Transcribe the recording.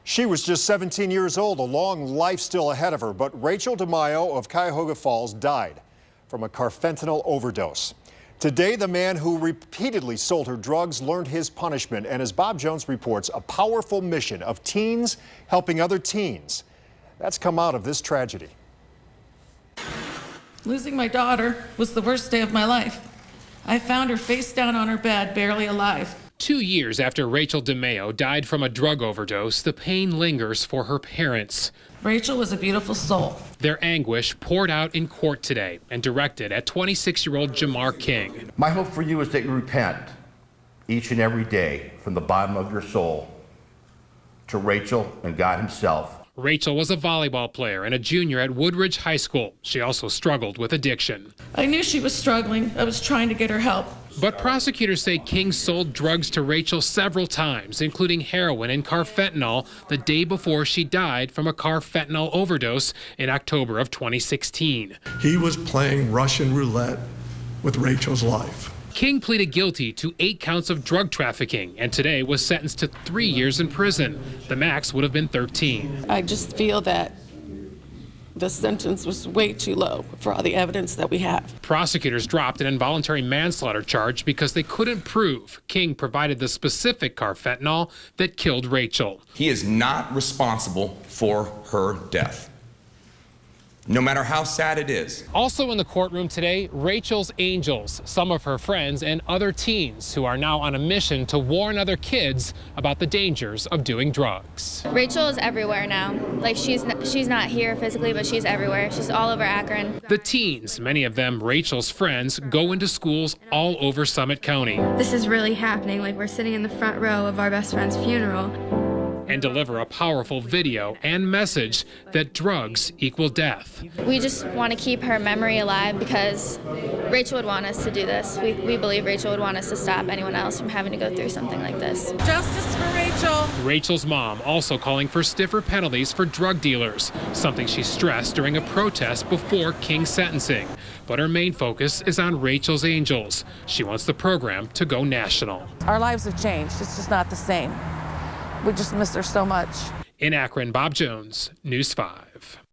She was just 17 years old, a long life still ahead of her, but Rachel DeMaio of Cuyahoga Falls died from a carfentanil overdose. Today, the man who repeatedly sold her drugs learned his punishment, and as Bob Jones reports, a powerful mission of teens helping other teens. That's come out of this tragedy. Losing my daughter was the worst day of my life. I found her face down on her bed, barely alive. 2 years after Rachel DeMaio died from a drug overdose, the pain lingers for her parents. Rachel was a beautiful soul. Their anguish poured out in court today and directed at 26-year-old Jamar King. My hope for you is that you repent each and every day from the bottom of your soul to Rachel and God himself. Rachel was a volleyball player and a junior at Woodridge High School. She also struggled with addiction. I knew she was struggling. I was trying to get her help. But prosecutors say King sold drugs to Rachel several times, including heroin and carfentanil, the day before she died from a carfentanil overdose in October of 2016. He was playing Russian roulette with Rachel's life. King pleaded guilty to 8 counts of drug trafficking and today was sentenced to 3 years in prison. The max would have been 13. I just feel that the sentence was way too low for all the evidence that we have. Prosecutors dropped an involuntary manslaughter charge because they couldn't prove King provided the specific carfentanil that killed Rachel. He is not responsible for her death, no matter how sad it is. Also in the courtroom today, Rachel's angels, some of her friends and other teens who are now on a mission to warn other kids about the dangers of doing drugs. Rachel is everywhere now. Like she's not here physically, but she's everywhere. She's all over Akron. The teens, many of them Rachel's friends, go into schools all over Summit County. This is really happening. Like we're sitting in the front row of our best friend's funeral. And deliver a powerful video and message that drugs equal death. We just want to keep her memory alive because Rachel would want us to do this. We believe Rachel would want us to stop anyone else from having to go through something like this. Justice for Rachel. Rachel's mom also calling for stiffer penalties for drug dealers, something she stressed during a protest before King's sentencing. But her main focus is on Rachel's angels. She wants the program to go national. Our lives have changed. It's just not the same. We just miss her so much. In Akron, Bob Jones, News 5.